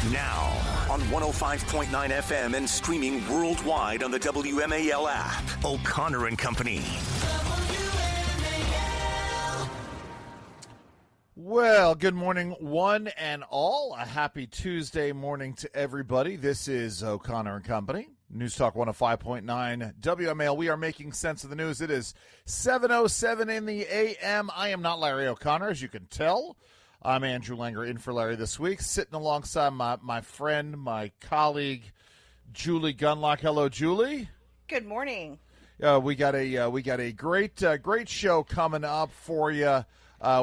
Now, on 105.9 FM and streaming worldwide on the WMAL app. O'Connor and Company. Well, good morning, one and all. A happy Tuesday morning to everybody. This is O'Connor and Company. News Talk 105.9 WMAL. We are making sense of the news. It is 7:07 in the a.m. I am not Larry O'Connor, as you can tell. I'm Andrew Langer in for Larry this week, sitting alongside my friend, my colleague, Julie Gunlock. Hello, Julie. Good morning. We got a great show coming up for you.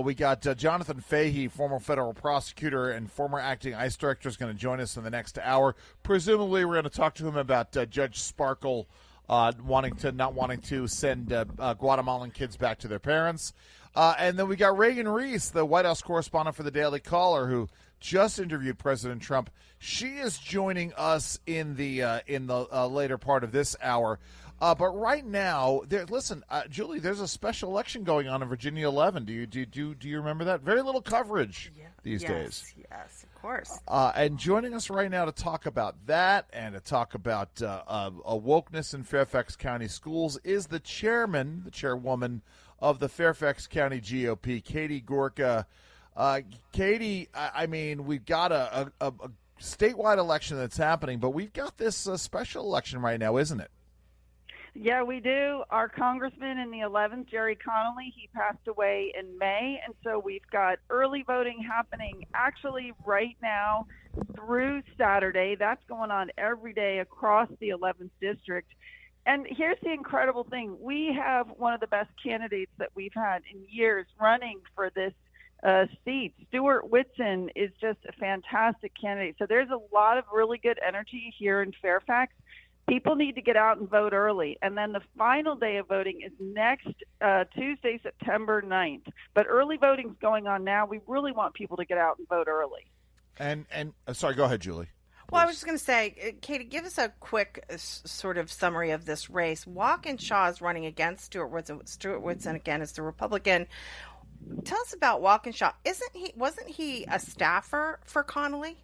We got Jonathan Fahey, former federal prosecutor and former acting ICE director, is going to join us in the next hour. Presumably, we're going to talk to him about Judge Sparkle not wanting to send Guatemalan kids back to their parents. And then we got Reagan Reese, the White House correspondent for the Daily Caller, who just interviewed President Trump. She is joining us in the later part of this hour. But right now, Julie, there's a special election going on in Virginia 11. Do you remember that? Very little coverage these days. Yes, of course. And joining us right now to talk about that and to talk about wokeness in Fairfax County schools is the chairwoman of the Fairfax County GOP, Katie Gorka. Katie, I mean, we've got a statewide election that's happening, but we've got this special election right now, isn't it? Yeah, we do. Our congressman in the 11th, Jerry Connolly, he passed away in May, and so we've got early voting happening actually right now through Saturday. That's going on every day across the 11th district. And here's the incredible thing. We have one of the best candidates that we've had in years running for this seat. Stuart Whitson is just a fantastic candidate. So there's a lot of really good energy here in Fairfax. People need to get out and vote early. And then the final day of voting is next Tuesday, September 9th. But early voting's going on now. We really want people to get out and vote early. And sorry, go ahead, Julie. Well, I was just going to say, Katie, give us a quick sort of summary of this race. Walkinshaw is running against Stuart Whitson. Stuart Whitson, again, is the Republican. Tell us about Walkinshaw. Wasn't he a staffer for Connolly?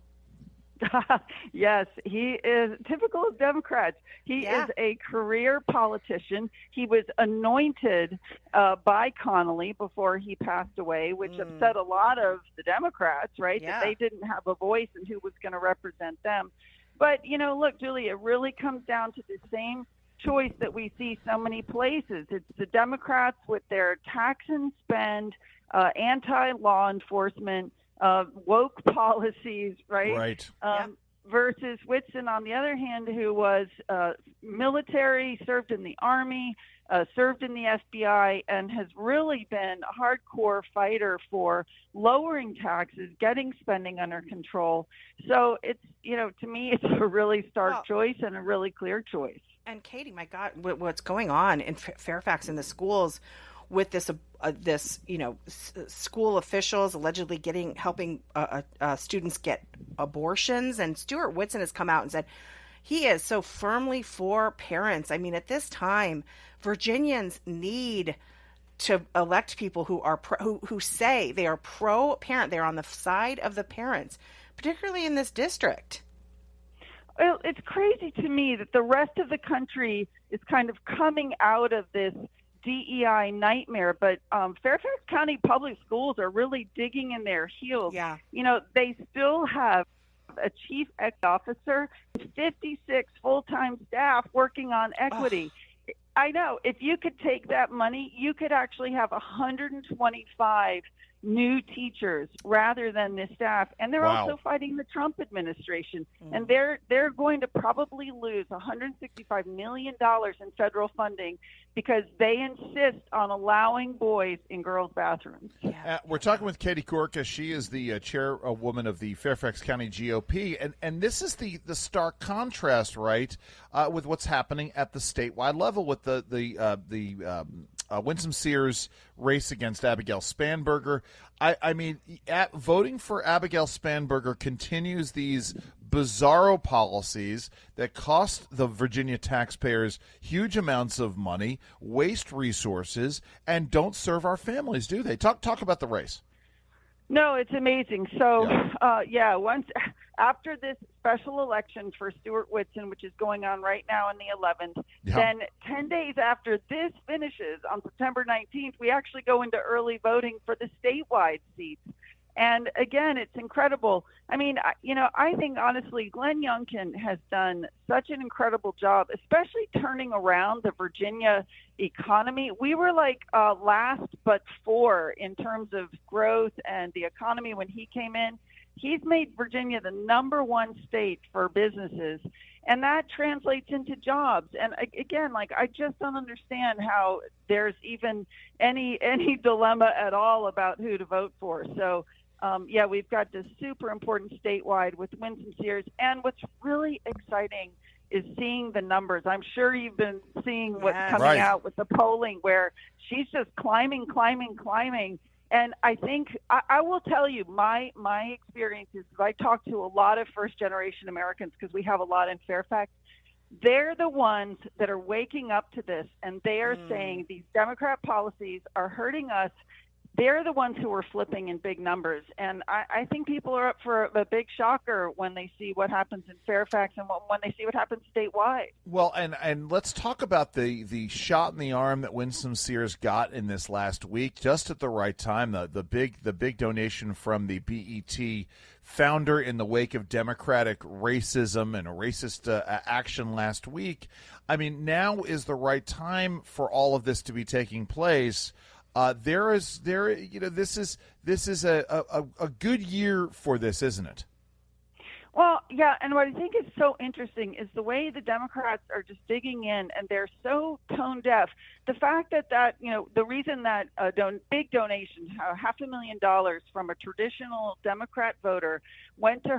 Yes, he is typical of Democrats. He is a career politician. He was anointed by Connolly before he passed away, which upset a lot of the Democrats, right? Yeah. That they didn't have a voice in who was going to represent them. But, look, Julie, it really comes down to the same choice that we see so many places. It's the Democrats with their tax and spend, anti-law enforcement, woke policies, right? Right. Versus Whitson, on the other hand, who was military, served in the Army, served in the FBI, and has really been a hardcore fighter for lowering taxes, getting spending under control. So it's, to me, it's a really stark choice and a really clear choice. And Katie, my God, what's going on in Fairfax in the schools with this school officials allegedly helping students get abortions. And Stuart Whitson has come out and said he is so firmly for parents. I mean, at this time, Virginians need to elect people who are who say they are pro-parent. They're on the side of the parents, particularly in this district. Well, it's crazy to me that the rest of the country is kind of coming out of this DEI nightmare, but Fairfax County Public Schools are really digging in their heels. Yeah. They still have a chief officer, 56 full-time staff working on equity. Oh. I know. If you could take that money, you could actually have 125 new teachers rather than the staff. And they're also fighting the Trump administration. And they're going to probably lose $165 million in federal funding because they insist on allowing boys in girls' bathrooms. We're talking with Katie Gorka. She is the chairwoman of the Fairfax County GOP. And this is the stark contrast, right, with what's happening at the statewide level with the Winsome Sears race against Abigail Spanberger. I mean, voting for Abigail Spanberger continues these bizarro policies that cost the Virginia taxpayers huge amounts of money, waste resources, and don't serve our families, do they? Talk about the race. No, it's amazing. So, once after this special election for Stuart Whitson, which is going on right now on the 11th, then 10 days after this finishes on September 19th, we actually go into early voting for the statewide seats. And again, it's incredible. I mean, I think honestly, Glenn Youngkin has done such an incredible job, especially turning around the Virginia economy. We were like last but four in terms of growth and the economy when he came in. He's made Virginia the #1 state for businesses, and that translates into jobs. And again, like, I just don't understand how there's even any dilemma at all about who to vote for. So, we've got this super important statewide with Winsome Sears. And what's really exciting is seeing the numbers. I'm sure you've been seeing what's coming out with the polling, where she's just climbing. And I think I will tell you my experience is, I talk to a lot of first-generation Americans, because we have a lot in Fairfax. They're the ones that are waking up to this, and they are saying these Democrat policies are hurting us. They're the ones who are flipping in big numbers. And I think people are up for a big shocker when they see what happens in Fairfax and when they see what happens statewide. Well, and let's talk about the shot in the arm that Winsome Sears got in this last week, just at the right time. The big donation from the BET founder in the wake of Democratic racism and a racist action last week. I mean, now is the right time for all of this to be taking place. This is a good year for this, isn't it? Well, yeah, and what I think is so interesting is the way the Democrats are just digging in, and they're so tone deaf. The fact that the reason that big donation, $500,000 from a traditional Democrat voter went to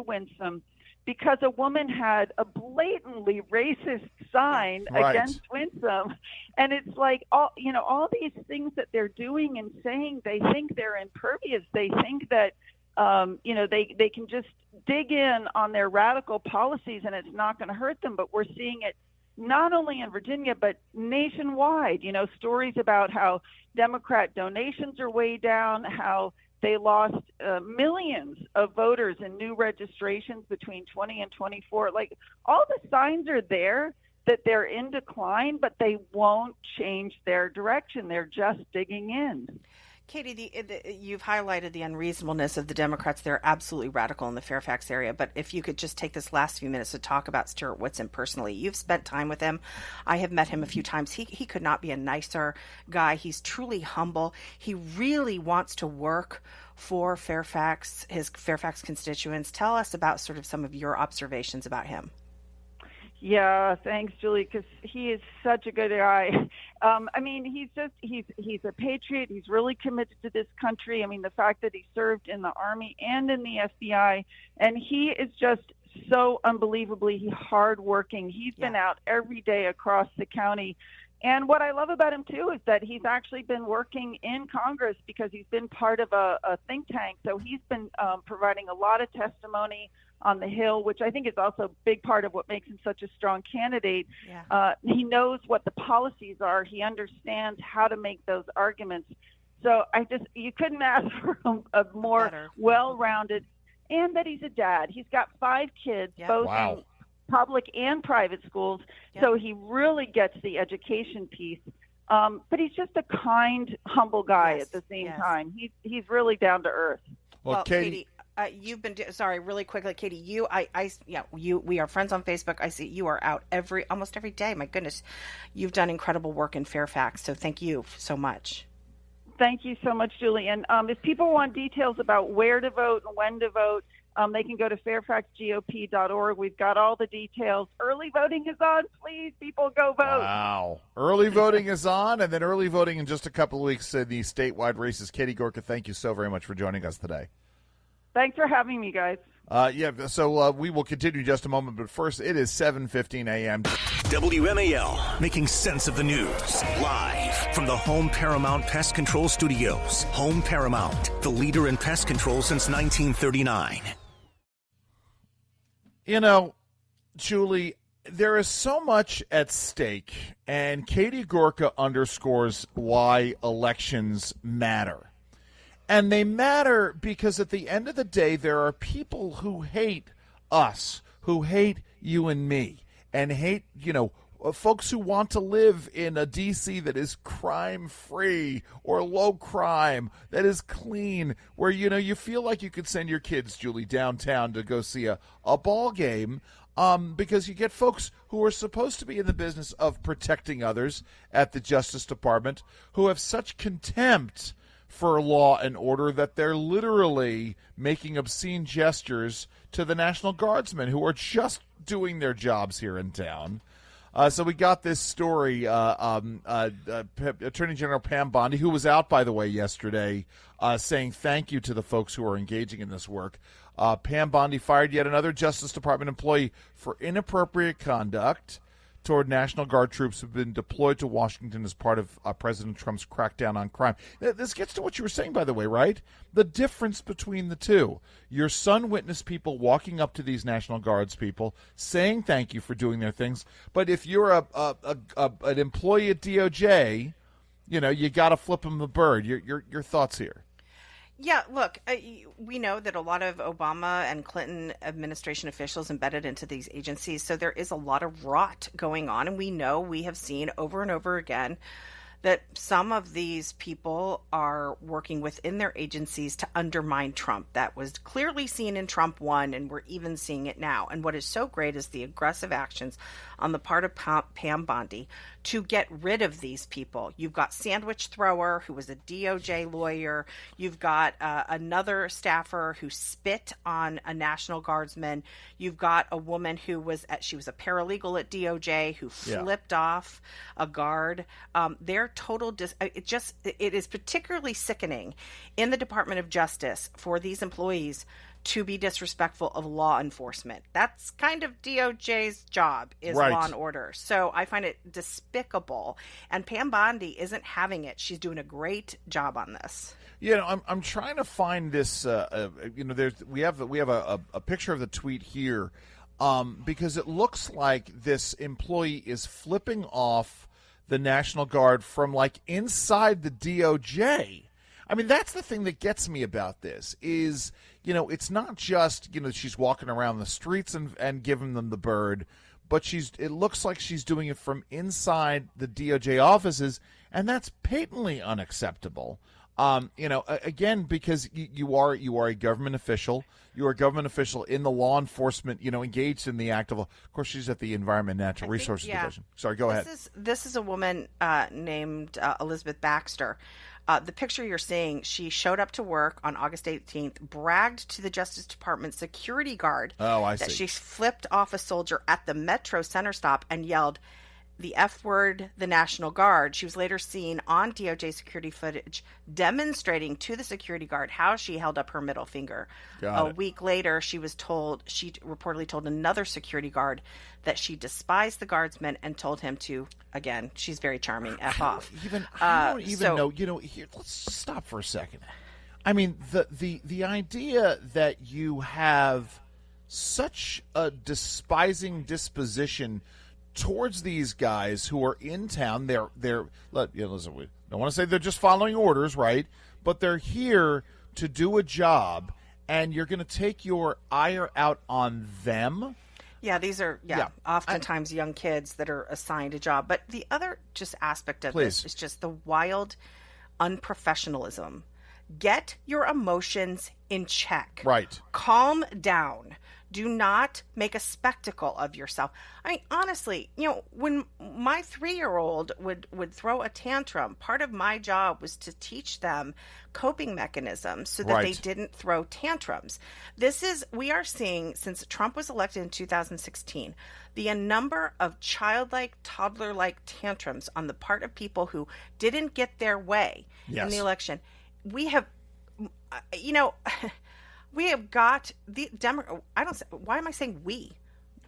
Winsome, because a woman had a blatantly racist sign against Winsome. And it's like, all these things that they're doing and saying, they think they're impervious. They think that, they can just dig in on their radical policies and it's not going to hurt them. But we're seeing it not only in Virginia, but nationwide. Stories about how Democrat donations are way down, how they lost millions of voters in new registrations between 20 and 24. Like, all the signs are there that they're in decline, but they won't change their direction. They're just digging in. Katie, you've highlighted the unreasonableness of the Democrats. They're absolutely radical in the Fairfax area. But if you could just take this last few minutes to talk about Stuart Whitson personally. You've spent time with him. I have met him a few times. He could not be a nicer guy. He's truly humble. He really wants to work for Fairfax, his Fairfax constituents. Tell us about sort of some of your observations about him. Yeah, thanks, Julie, because he is such a good guy. He's a patriot. He's really committed to this country. I mean, the fact that he served in the Army and in the FBI, and he is just so unbelievably hardworking. He's been out every day across the county. And what I love about him, too, is that he's actually been working in Congress because he's been part of a think tank. So he's been providing a lot of testimony on the Hill, which I think is also a big part of what makes him such a strong candidate. Yeah. He knows what the policies are. He understands how to make those arguments. So you couldn't ask for a more well-rounded, and that he's a dad. He's got 5 kids, both in public and private schools. Yep. So he really gets the education piece. But he's just a kind, humble guy at the same time. He's really down to earth. Well, Katie, you've been really quickly, Katie. We are friends on Facebook. I see you are out almost every day. My goodness, you've done incredible work in Fairfax. So thank you so much. Thank you so much, Julie. And if people want details about where to vote and when to vote, they can go to fairfaxgop.org. We've got all the details. Early voting is on. Please, people, go vote. Wow. Early voting is on, and then early voting in just a couple of weeks in the statewide races. Katie Gorka, thank you so very much for joining us today. Thanks for having me, guys. So we will continue in just a moment, but first, it is 7:15 a.m. WMAL, making sense of the news. Live from the Home Paramount Pest Control Studios. Home Paramount, the leader in pest control since 1939. Julie, there is so much at stake, and Katie Gorka underscores why elections matter. And they matter because at the end of the day, there are people who hate us, who hate you and me, and hate, folks who want to live in a D.C. that is crime-free or low crime, that is clean, where, you feel like you could send your kids, Julie, downtown to go see a ball game, because you get folks who are supposed to be in the business of protecting others at the Justice Department who have such contempt for law and order that they're literally making obscene gestures to the National Guardsmen who are just doing their jobs here in town. So we got this story. Attorney General Pam Bondi, who was out, by the way, yesterday, saying thank you to the folks who are engaging in this work. Pam Bondi fired yet another Justice Department employee for inappropriate conduct toward National Guard troops who've been deployed to Washington as part of President Trump's crackdown on crime. This gets to what you were saying, by the way, right? The difference between the two. Your son witnessed people walking up to these National Guards people, saying thank you for doing their things. But if you're an employee at DOJ, you got to flip them the bird. Your thoughts here? Yeah, look, we know that a lot of Obama and Clinton administration officials embedded into these agencies, so there is a lot of rot going on, and we have seen over and over again that some of these people are working within their agencies to undermine Trump. That was clearly seen in Trump 1, and we're even seeing it now. And what is so great is the aggressive actions on the part of Pam Bondi to get rid of these people. You've got Sandwich Thrower, who was a DOJ lawyer. You've got another staffer who spit on a National Guardsman. You've got a woman who she was a paralegal at DOJ who flipped off a guard. Their total it is particularly sickening in the Department of Justice for these employees to be disrespectful of law enforcement. That's kind of DOJ's job, is right. Law and order. So I find it despicable. And Pam Bondi isn't having it. She's doing a great job on this. I'm trying to find this. We have a picture of the tweet here, because it looks like this employee is flipping off the National Guard from inside the DOJ. I mean, that's the thing that gets me about this is, it's not just, she's walking around the streets and giving them the bird, but it looks like she's doing it from inside the DOJ offices, and that's patently unacceptable. Again, because you are a government official. You are a government official in the law enforcement, engaged in the act of course, she's at the Environment and Natural Resources Division. Sorry, go ahead. This is a woman named Elizabeth Baxter. The picture you're seeing, she showed up to work on August 18th, bragged to the Justice Department security guard that she flipped off a soldier at the Metro Center stop and yelled the F word, the National Guard. She was later seen on DOJ security footage demonstrating to the security guard how she held up her middle finger. A week later, she reportedly told another security guard that she despised the guardsman and told him to, again, she's very charming, F off. I don't even know. Here, let's stop for a second. I mean, the idea that you have such a despising disposition towards these guys who are in town. Listen, we don't want to say they're just following orders, right? But they're here to do a job, and you're going to take your ire out on them. Yeah, these are oftentimes young kids that are assigned a job. But the other just aspect of this is just the wild unprofessionalism. Get your emotions in check. Right. Calm down. Do not make a spectacle of yourself. I mean, honestly, when my 3-year-old would throw a tantrum, part of my job was to teach them coping mechanisms so that they didn't throw tantrums. We are seeing, since Trump was elected in 2016, the number of childlike, toddler-like tantrums on the part of people who didn't get their way in the election. We have, we have got the why am I saying we?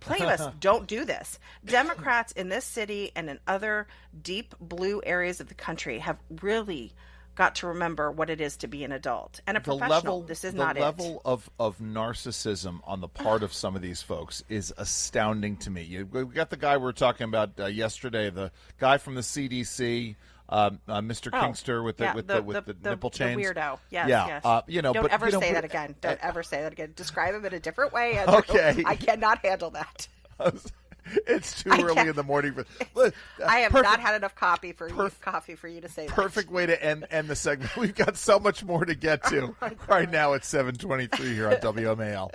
Plenty of us don't do this. Democrats in this city and in other deep blue areas of the country have really got to remember what it is to be an adult and a professional. This is not it. The level of narcissism on the part of some of these folks is astounding to me. We got the guy we were talking about yesterday, the guy from the CDC. Mr. Kingster with the nipple chains. The weirdo. Yes, yeah. Yes. Don't ever say that again. Don't ever say that again. Describe him in a different way, Andrew. Okay. I cannot handle that. It's too early in the morning. I have not had enough coffee for you to say that. Perfect way to end the segment. We've got so much more to get to. Right now it's 7:23 here on WMAL.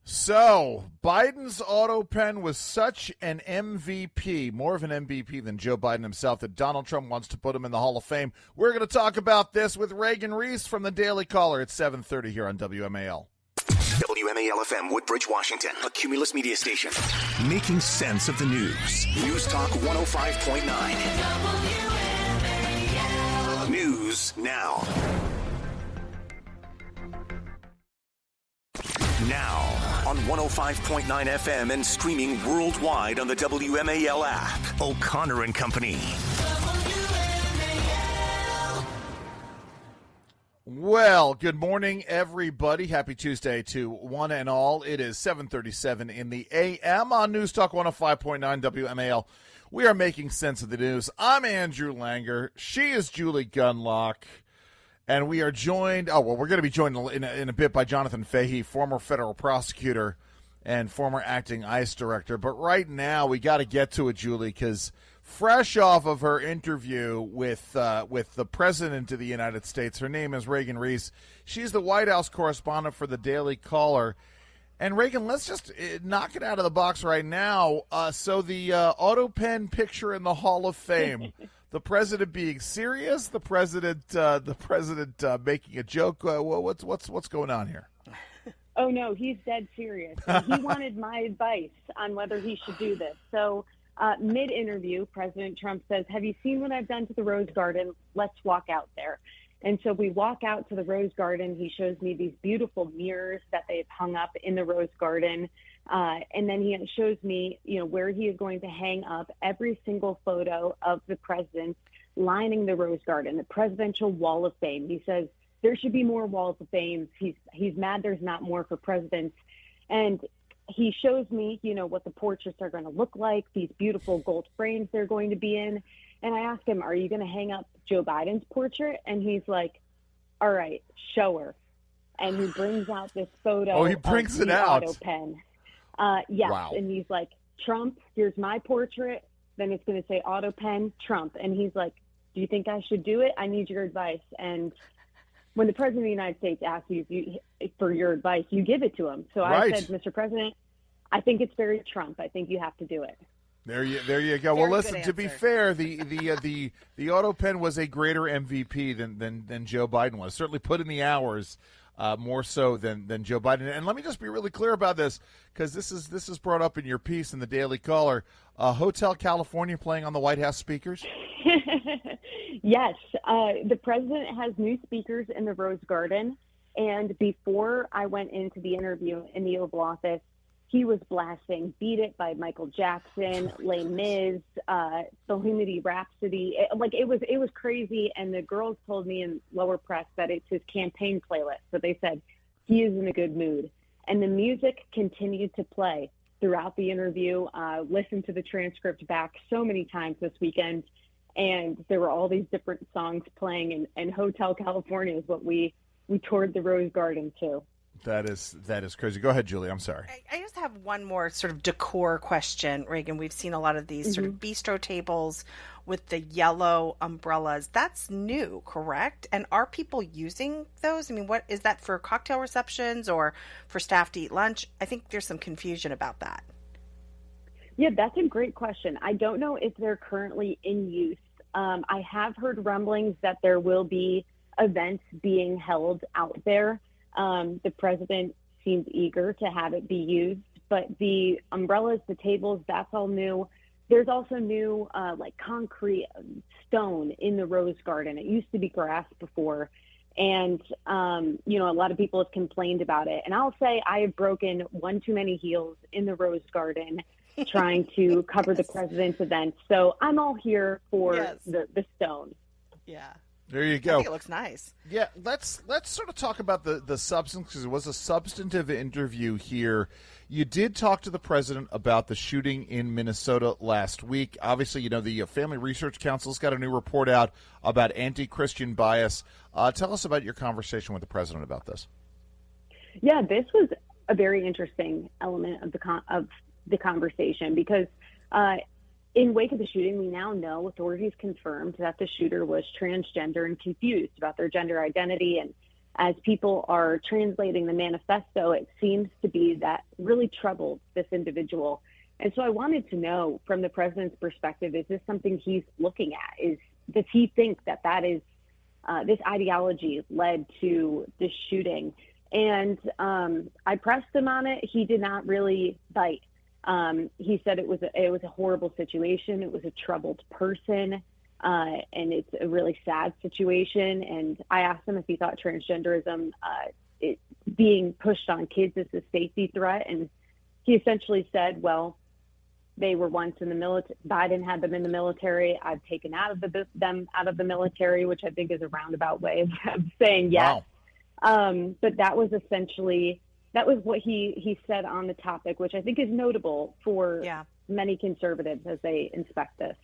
So, Biden's auto pen was such an MVP, more of an MVP than Joe Biden himself, that Donald Trump wants to put him in the Hall of Fame. We're going to talk about this with Reagan Reese from the Daily Caller at 7:30 here on WMAL. WMAL-FM, Woodbridge, Washington, a Cumulus media station. Making sense of the news. News Talk 105.9. News now. Now on 105.9 FM and streaming worldwide on the WMAL app. O'Connor and Company. Well, good morning, everybody. Happy Tuesday to one and all. It is 7:37 in the AM on News Talk 105.9 WMAL. We are making sense of the news. I'm Andrew Langer. She is Julie Gunlock. And we are joined, we're going to be joined in a bit by Jonathan Fahey, former federal prosecutor and former acting ICE director. But right now, we got to get to it, Julie, because fresh off of her interview with the President of the United States, her name is Reagan Reese. She's the White House correspondent for the Daily Caller. And Reagan, let's just knock it out of the box right now. So the auto pen picture in the Hall of Fame. The president being serious, the president making a joke. What's going on here? Oh no, he's dead serious. He wanted my advice on whether he should do this. So, mid-interview, President Trump says, "Have you seen what I've done to the Rose Garden? Let's walk out there." And so we walk out to the Rose Garden. He shows me these beautiful mirrors that they've hung up in the Rose Garden. And then he shows me, where he is going to hang up every single photo of the president lining the Rose Garden, the Presidential Wall of Fame. He says there should be more walls of fame. He's mad there's not more for presidents. And he shows me, what the portraits are going to look like, these beautiful gold frames they're going to be in. And I asked him, "Are you going to hang up Joe Biden's portrait?" And he's like, "All right, show her." And he brings out this photo. Oh, he brings it out. Auto pen. Yes. Wow. And he's like, "Trump, here's my portrait." Then it's going to say auto pen Trump. And he's like, "Do you think I should do it? I need your advice." And when the President of the United States asks you for your advice, you give it to him. So right. I said, "Mr. President, I think it's very Trump. I think you have to do it." There you go. Well, listen, to be fair, the auto pen was a greater MVP than Joe Biden was. Certainly put in the hours, more so than Joe Biden. And let me just be really clear about this, because this is brought up in your piece in the Daily Caller. Hotel California playing on the White House speakers? Yes. The president has new speakers in the Rose Garden. And before I went into the interview in the Oval Office, he was blasting "Beat It" by Michael Jackson, Les Mis, Bohemian Rhapsody. It was crazy. And the girls told me in lower press that it's his campaign playlist. So they said he is in a good mood. And the music continued to play throughout the interview. Listened to the transcript back so many times this weekend. And there were all these different songs playing. And Hotel California is what we toured the Rose Garden to. That is crazy. Go ahead, Julie. I'm sorry. I just have one more sort of decor question, Reagan. We've seen a lot of these sort of bistro tables with the yellow umbrellas. That's new, correct? And are people using those? I mean, what is that for, cocktail receptions or for staff to eat lunch? I think there's some confusion about that. Yeah, that's a great question. I don't know if they're currently in use. I have heard rumblings that there will be events being held out there. The president seems eager to have it be used, but the umbrellas, the tables, that's all new. There's also new, concrete stone in the Rose Garden. It used to be grass before. And, a lot of people have complained about it. And I'll say I have broken one too many heels in the Rose Garden trying to cover the president's events. So I'm all here for the stone. Yeah. There you go. I think it looks nice. Yeah, let's sort of talk about the substance, because it was a substantive interview here. You did talk to the president about the shooting in Minnesota last week. Obviously, you know, the Family Research Council's got a new report out about anti-Christian bias. Tell us about your conversation with the president about this. Yeah, this was a very interesting element of the conversation because in wake of the shooting, we now know authorities confirmed that the shooter was transgender and confused about their gender identity. And as people are translating the manifesto, it seems to be that really troubled this individual. And so I wanted to know from the president's perspective, is this something he's looking at? Does he think that is this ideology led to this shooting? And I pressed him on it. He did not really bite. He said it was a horrible situation. It was a troubled person, and it's a really sad situation. And I asked him if he thought transgenderism being pushed on kids is a safety threat, and he essentially said, "Well, they were once in the military. Biden had them in the military. I've taken them out of the military," which I think is a roundabout way of saying yes. Wow. But that was essentially. That was what he said on the topic, which I think is notable for many conservatives as they inspect this.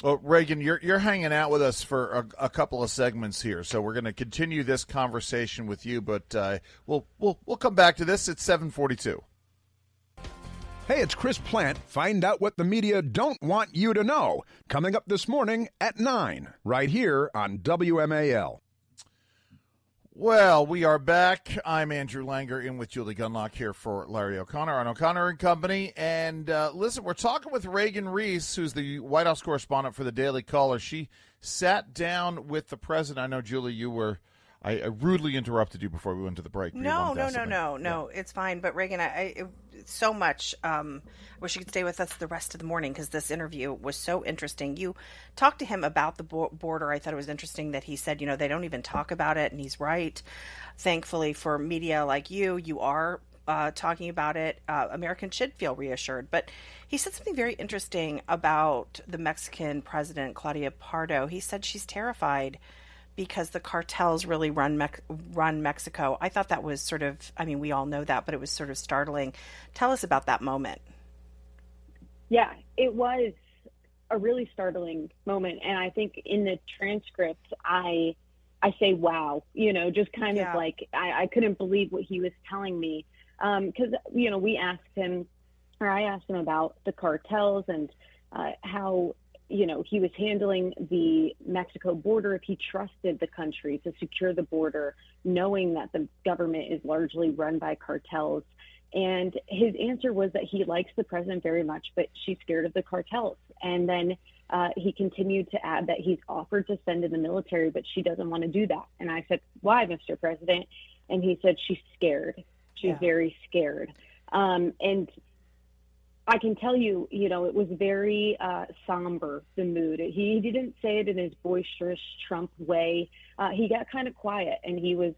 Well, Reagan, you're hanging out with us for a couple of segments here, so we're going to continue this conversation with you, but we'll come back to this at 7:42. Hey, it's Chris Plant. Find out what the media don't want you to know. Coming up this morning at 9, right here on WMAL. Well, we are back. I'm Andrew Langer, in with Julie Gunlock here for Larry O'Connor on O'Connor and Company. And listen, we're talking with Reagan Reese, who's the White House correspondent for the Daily Caller. She sat down with the president. I know, Julie, you were I rudely interrupted you before we went to the break. No, it's fine. But Reagan, so much. I wish you could stay with us the rest of the morning because this interview was so interesting. You talked to him about the border. I thought it was interesting that he said, they don't even talk about it, and he's right. Thankfully for media like you are talking about it. Americans should feel reassured. But he said something very interesting about the Mexican president, Claudia Pardo. He said she's terrified because the cartels really run Mexico. I thought that was sort of, we all know that, but it was sort of startling. Tell us about that moment. Yeah, it was a really startling moment. And I think in the transcript, I say, wow, just kind of like, I couldn't believe what he was telling me. Because, I asked him about the cartels and how, he was handling the Mexico border, if he trusted the country to secure the border, knowing that the government is largely run by cartels. And his answer was that he likes the president very much, but she's scared of the cartels. And then he continued to add that he's offered to send in the military, but she doesn't want to do that. And I said, why, Mr. President? And he said, she's scared. She's very scared. And I can tell you, it was very somber, the mood. He didn't say it in his boisterous Trump way. He got kind of quiet, and he was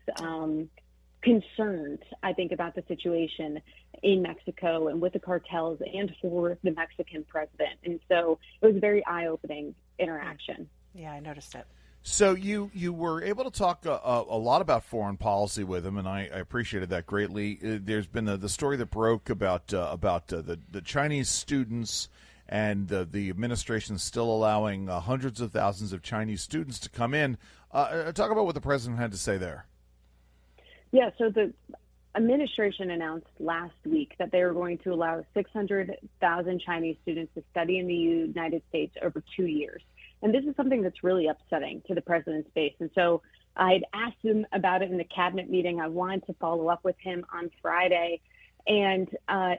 concerned, I think, about the situation in Mexico and with the cartels and for the Mexican president. And so it was a very eye-opening interaction. Yeah, I noticed it. So you were able to talk a lot about foreign policy with him, and I appreciated that greatly. There's been the story that broke about the Chinese students and the administration still allowing hundreds of thousands of Chinese students to come in. Talk about what the president had to say there. Yeah, so the administration announced last week that they were going to allow 600,000 Chinese students to study in the United States over 2 years. And this is something that's really upsetting to the president's base. And so I had asked him about it in the cabinet meeting. I wanted to follow up with him on Friday. And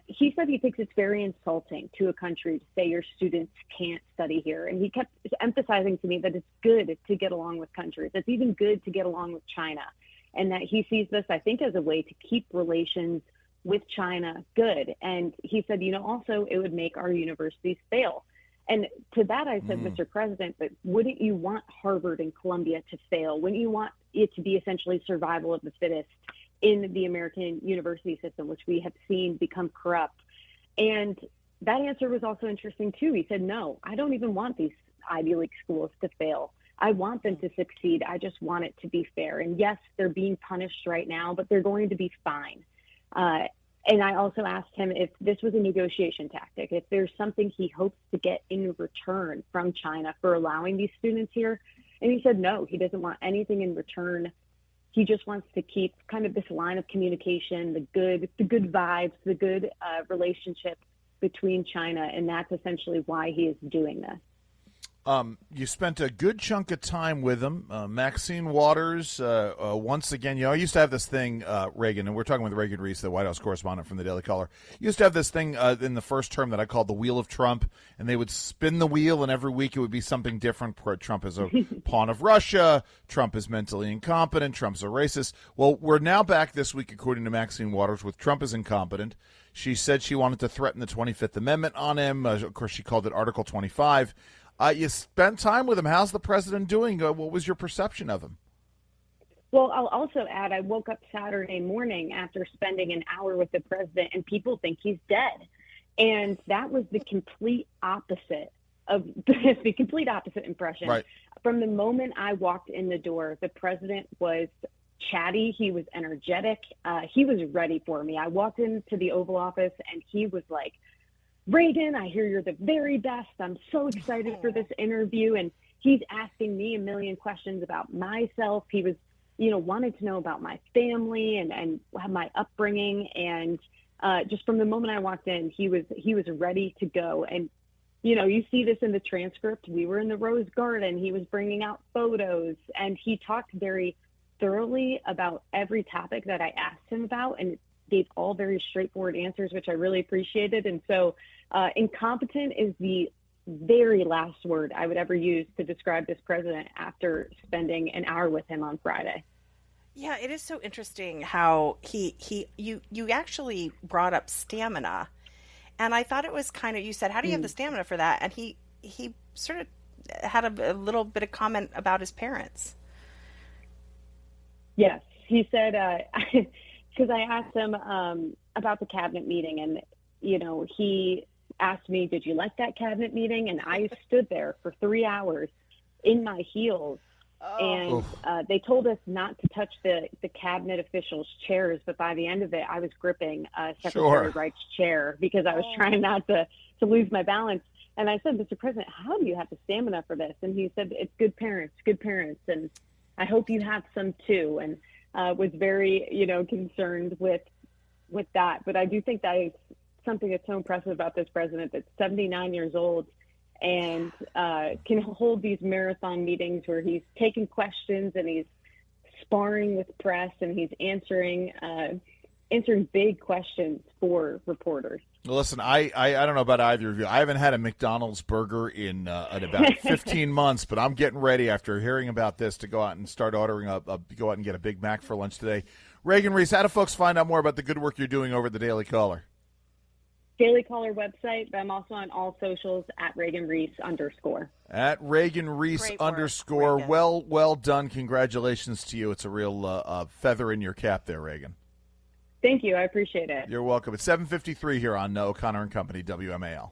he said he thinks it's very insulting to a country to say your students can't study here. And he kept emphasizing to me that it's good to get along with countries. It's even good to get along with China. And that he sees this, I think, as a way to keep relations with China good. And he said, also it would make our universities fail. And to that, I said, Mr. President, but wouldn't you want Harvard and Columbia to fail? Wouldn't you want it to be essentially survival of the fittest in the American university system, which we have seen become corrupt? And that answer was also interesting, too. He said, no, I don't even want these Ivy League schools to fail. I want them to succeed. I just want it to be fair. And yes, they're being punished right now, but they're going to be fine. And I also asked him if this was a negotiation tactic, if there's something he hopes to get in return from China for allowing these students here. And he said no, he doesn't want anything in return. He just wants to keep kind of this line of communication, the good vibes, the good relationship between China, and that's essentially why he is doing this. You spent a good chunk of time with him. Maxine Waters, once again, I used to have this thing, Reagan, and we're talking with Reagan Reese, the White House correspondent from the Daily Caller. Used to have this thing in the first term that I called the Wheel of Trump, and they would spin the wheel, and every week it would be something different. Trump is a pawn of Russia. Trump is mentally incompetent. Trump's a racist. Well, we're now back this week, according to Maxine Waters, with Trump is incompetent. She said she wanted to threaten the 25th Amendment on him. Of course, she called it Article 25. You spent time with him. How's the president doing? What was your perception of him? Well, I'll also add, I woke up Saturday morning after spending an hour with the president, and people think he's dead. And that was the complete opposite of the complete opposite impression. Right. From the moment I walked in the door, the president was chatty. He was energetic. He was ready for me. I walked into the Oval Office, and he was like, Reagan, I hear you're the very best. I'm so excited for this interview. And he's asking me a million questions about myself. He was, wanted to know about my family and my upbringing. And just from the moment I walked in, he was ready to go. And, you see this in the transcript. We were in the Rose Garden. He was bringing out photos, and he talked very thoroughly about every topic that I asked him about, and gave all very straightforward answers, which I really appreciated. And so incompetent is the very last word I would ever use to describe this president after spending an hour with him on Friday. Yeah, it is so interesting how you actually brought up stamina. And I thought it was kind of, you said, how do you have the stamina for that? And he sort of had a little bit of comment about his parents. Yes, he said, because I asked him about the cabinet meeting, and, he asked me, did you like that cabinet meeting? And I stood there for 3 hours in my heels. And they told us not to touch the cabinet officials' chairs, but by the end of it, I was gripping Secretary Wright's chair because I was trying not to lose my balance. And I said, Mr. President, how do you have the stamina for this? And he said, it's good parents, and I hope you have some too. And was very, concerned with that. But I do think that is something that's so impressive about this president, that's 79 years old and can hold these marathon meetings where he's taking questions and he's sparring with press and he's answering big questions for reporters. Listen, I don't know about either of you. I haven't had a McDonald's burger in about 15 months, but I'm getting ready after hearing about this to go out and start ordering go out and get a Big Mac for lunch today. Reagan Reese, how do folks find out more about the good work you're doing over at the Daily Caller? Daily Caller website, but I'm also on all socials at Reagan Reese _. At Reagan Reese _ Reagan. Well done. Congratulations to you. It's a real feather in your cap there, Reagan. Thank you. I appreciate it. You're welcome. It's 7:53 here on O'Connor and Company, WMAL.